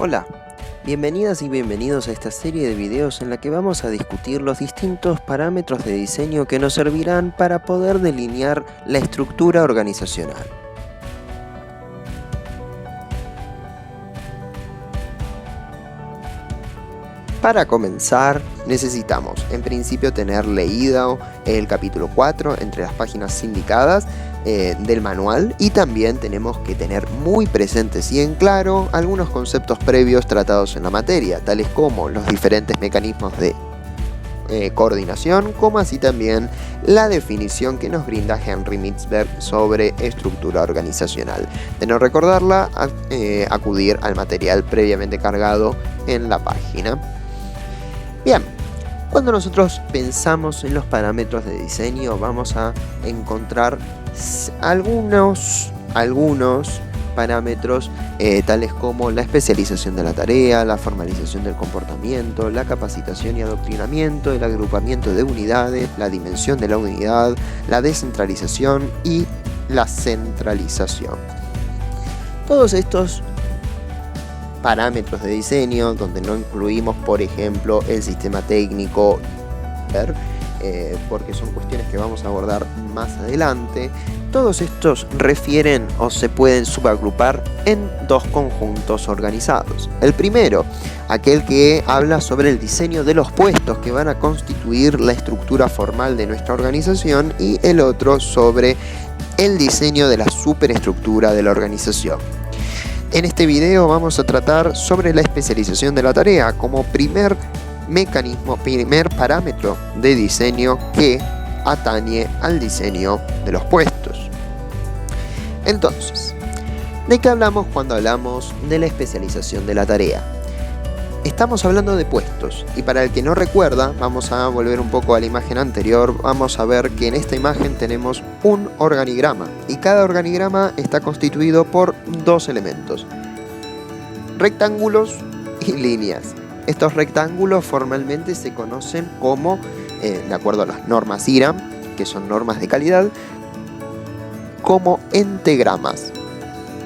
Hola, bienvenidas y bienvenidos a esta serie de videos en la que vamos a discutir los distintos parámetros de diseño que nos servirán para poder delinear la estructura organizacional. Para comenzar, necesitamos en principio tener leído el capítulo 4 entre las páginas indicadas del manual, y también tenemos que tener muy presentes y en claro algunos conceptos previos tratados en la materia, tales como los diferentes mecanismos de coordinación, como así también la definición que nos brinda Henry Mintzberg sobre estructura organizacional. De no recordarla, acudir al material previamente cargado en la página. Bien, cuando nosotros pensamos en los parámetros de diseño, vamos a encontrar algunos parámetros tales como la especialización de la tarea, la formalización del comportamiento, la capacitación y adoctrinamiento, el agrupamiento de unidades, la dimensión de la unidad, la descentralización y la centralización. Todos estos parámetros de diseño, donde no incluimos, por ejemplo, el sistema técnico, porque son cuestiones que vamos a abordar más adelante. Todos estos refieren o se pueden subagrupar en dos conjuntos organizados. El primero, aquel que habla sobre el diseño de los puestos que van a constituir la estructura formal de nuestra organización, y el otro sobre el diseño de la superestructura de la organización. En este video vamos a tratar sobre la especialización de la tarea como primer parámetro de diseño que atañe al diseño de los puestos. Entonces, ¿de qué hablamos cuando hablamos de la especialización de la tarea? Estamos hablando de puestos, y para el que no recuerda, vamos a volver un poco a la imagen anterior. Vamos a ver que en esta imagen tenemos un organigrama, y cada organigrama está constituido por dos elementos: rectángulos y líneas. Estos rectángulos formalmente se conocen como, de acuerdo a las normas IRAM, que son normas de calidad, como entagramas,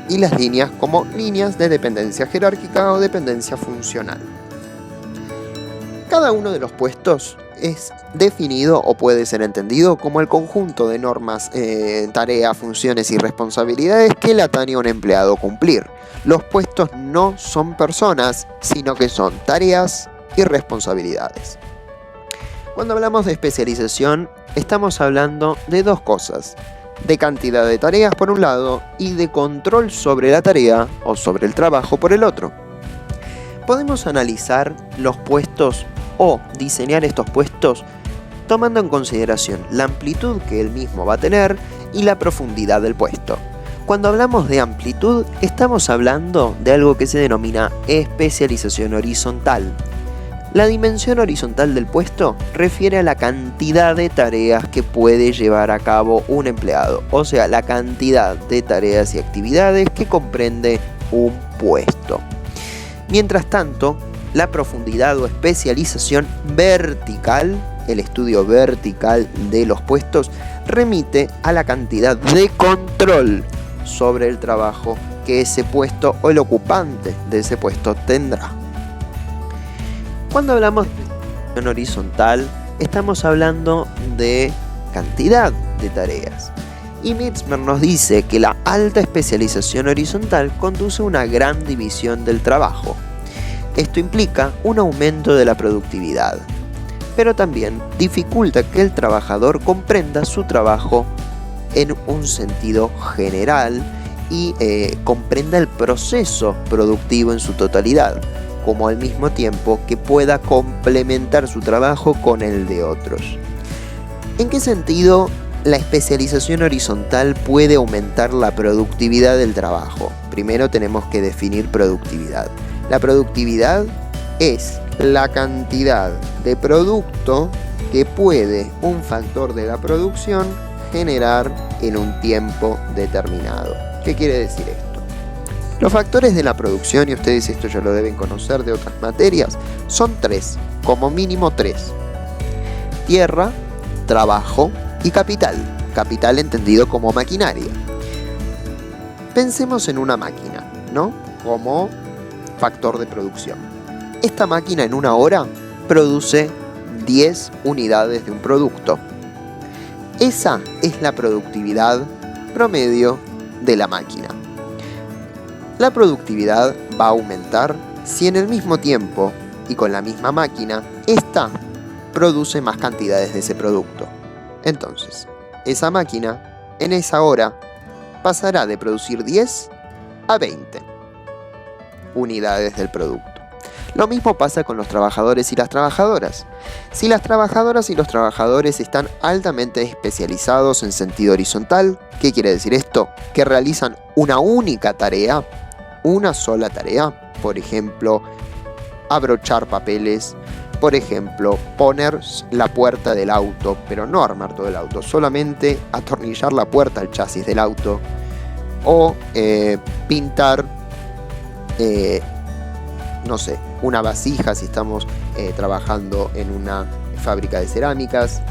y las líneas como líneas de dependencia jerárquica o dependencia funcional. Cada uno de los puestos es definido o puede ser entendido como el conjunto de normas, tareas, funciones y responsabilidades que le atañe a un empleado cumplir. Los puestos no son personas, sino que son tareas y responsabilidades. Cuando hablamos de especialización, estamos hablando de dos cosas: de cantidad de tareas por un lado y de control sobre la tarea o sobre el trabajo por el otro. Podemos analizar los puestos o diseñar estos puestos tomando en consideración la amplitud que el mismo va a tener y la profundidad del puesto. Cuando hablamos de amplitud, estamos hablando de algo que se denomina especialización horizontal. La dimensión horizontal del puesto refiere a la cantidad de tareas que puede llevar a cabo un empleado, o sea, la cantidad de tareas y actividades que comprende un puesto. Mientras tanto, la profundidad o especialización vertical, el estudio vertical de los puestos, remite a la cantidad de control sobre el trabajo que ese puesto o el ocupante de ese puesto tendrá. Cuando hablamos de especialización horizontal, estamos hablando de cantidad de tareas. Y Mintzberg nos dice que la alta especialización horizontal conduce a una gran división del trabajo. Esto implica un aumento de la productividad, pero también dificulta que el trabajador comprenda su trabajo en un sentido general y comprenda el proceso productivo en su totalidad, como al mismo tiempo que pueda complementar su trabajo con el de otros. ¿En qué sentido la especialización horizontal puede aumentar la productividad del trabajo? Primero tenemos que definir productividad. La productividad es la cantidad de producto que puede un factor de la producción generar en un tiempo determinado. ¿Qué quiere decir esto? Los factores de la producción, y ustedes esto ya lo deben conocer de otras materias, son tres, como mínimo tres: tierra, trabajo y capital. Capital entendido como maquinaria. Pensemos en una máquina, ¿no? Como factor de producción. Esta máquina en una hora produce 10 unidades de un producto. Esa es la productividad promedio de la máquina. La productividad va a aumentar si en el mismo tiempo y con la misma máquina, esta produce más cantidades de ese producto. Entonces, esa máquina en esa hora pasará de producir 10 a 20 unidades del producto. Lo mismo pasa con los trabajadores y las trabajadoras. Si las trabajadoras y los trabajadores están altamente especializados en sentido horizontal, ¿qué quiere decir esto? Que realizan una única tarea, una sola tarea, por ejemplo, abrochar papeles, por ejemplo, poner la puerta del auto, pero no armar todo el auto, solamente atornillar la puerta al chasis del auto, o pintar, no sé, una vasija si estamos trabajando en una fábrica de cerámicas.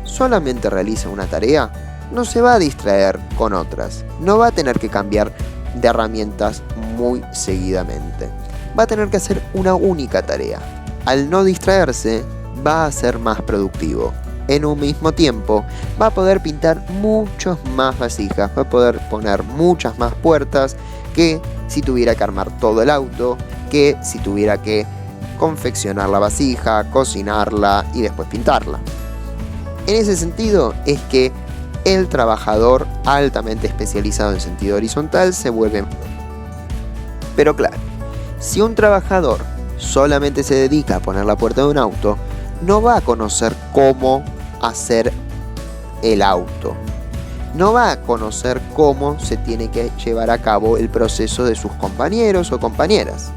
Solamente realiza una tarea, no se va a distraer con otras, no va a tener que cambiar de herramientas muy seguidamente, va a tener que hacer una única tarea. Al no distraerse, va a ser más productivo. En un mismo tiempo, va a poder pintar muchas más vasijas, va a poder poner muchas más puertas que si tuviera que armar todo el auto, que si tuviera que confeccionar la vasija, cocinarla y después pintarla. En ese sentido es que el trabajador altamente especializado en sentido horizontal se vuelve. Pero claro, si un trabajador solamente se dedica a poner la puerta de un auto, no va a conocer cómo hacer el auto. No va a conocer cómo se tiene que llevar a cabo el proceso de sus compañeros o compañeras.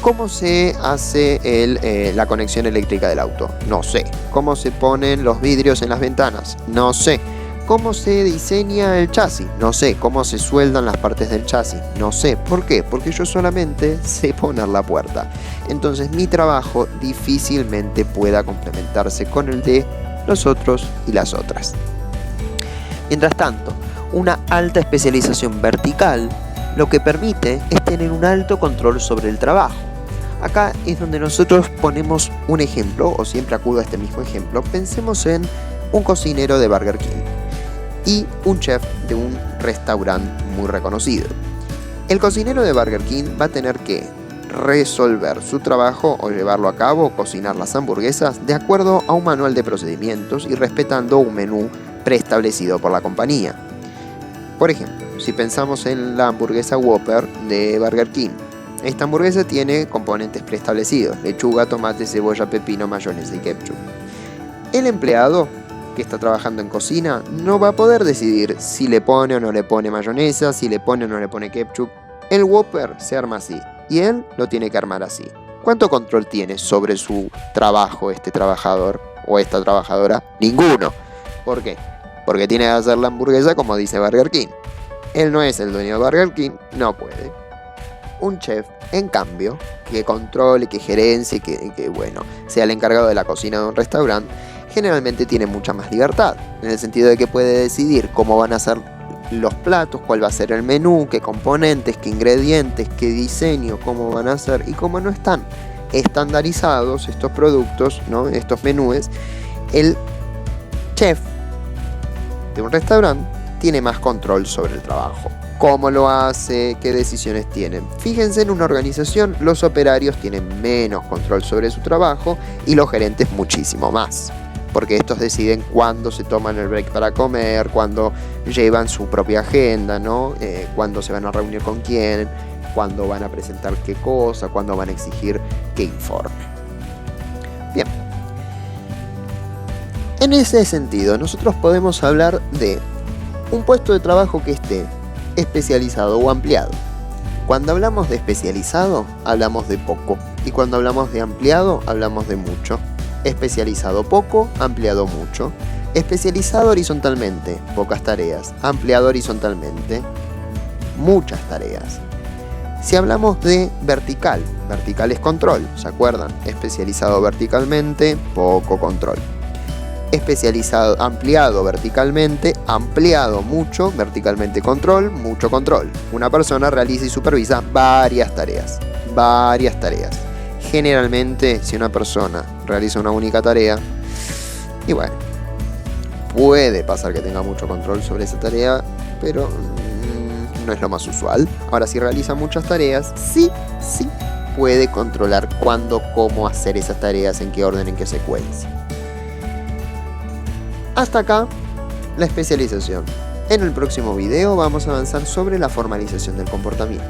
¿Cómo se hace la conexión eléctrica del auto? No sé. ¿Cómo se ponen los vidrios en las ventanas? No sé. ¿Cómo se diseña el chasis? No sé. ¿Cómo se sueldan las partes del chasis? No sé. ¿Por qué? Porque yo solamente sé poner la puerta. Entonces mi trabajo difícilmente pueda complementarse con el de los otros y las otras. Mientras tanto, una alta especialización vertical lo que permite es tener un alto control sobre el trabajo. Acá es donde nosotros ponemos un ejemplo, o siempre acudo a este mismo ejemplo. Pensemos en un cocinero de Burger King y un chef de un restaurante muy reconocido. El cocinero de Burger King va a tener que resolver su trabajo o llevarlo a cabo o cocinar las hamburguesas de acuerdo a un manual de procedimientos y respetando un menú preestablecido por la compañía. Por ejemplo, si pensamos en la hamburguesa Whopper de Burger King, esta hamburguesa tiene componentes preestablecidos: lechuga, tomate, cebolla, pepino, mayonesa y ketchup. El empleado que está trabajando en cocina no va a poder decidir si le pone o no le pone mayonesa, si le pone o no le pone ketchup. El Whopper se arma así y él lo tiene que armar así. ¿Cuánto control tiene sobre su trabajo este trabajador o esta trabajadora? Ninguno. ¿Por qué? Porque tiene que hacer la hamburguesa como dice Burger King. Él no es el dueño de Burger King, no puede. Un chef, en cambio, que controle, que gerencie, que bueno, sea el encargado de la cocina de un restaurante, generalmente tiene mucha más libertad, en el sentido de que puede decidir cómo van a ser los platos, cuál va a ser el menú, qué componentes, qué ingredientes, qué diseño, cómo van a ser. Y como no están estandarizados estos productos, ¿no?, estos menúes, el chef de un restaurante tiene más control sobre el trabajo. ¿Cómo lo hace? ¿Qué decisiones tienen? Fíjense, en una organización los operarios tienen menos control sobre su trabajo y los gerentes muchísimo más, porque estos deciden cuándo se toman el break para comer, cuándo llevan su propia agenda, ¿no? Cuándo se van a reunir con quién, cuándo van a presentar qué cosa, cuándo van a exigir qué informe. Bien. En ese sentido, nosotros podemos hablar de un puesto de trabajo que esté especializado o ampliado. Cuando hablamos de especializado, hablamos de poco. Y cuando hablamos de ampliado, hablamos de mucho. Especializado poco, ampliado mucho. Especializado horizontalmente, pocas tareas. Ampliado horizontalmente, muchas tareas. Si hablamos de vertical, vertical es control, ¿se acuerdan? Especializado verticalmente, poco control. Especializado, ampliado verticalmente, ampliado mucho, verticalmente control, mucho control. Una persona realiza y supervisa varias tareas. varias tareas. Generalmente, si una persona realiza una única tarea, y bueno, puede pasar que tenga mucho control sobre esa tarea, pero no es lo más usual. Ahora, si realiza muchas tareas, sí puede controlar cuándo, cómo hacer esas tareas, en qué orden, en qué secuencia. Hasta acá la especialización. En el próximo video vamos a avanzar sobre la formalización del comportamiento.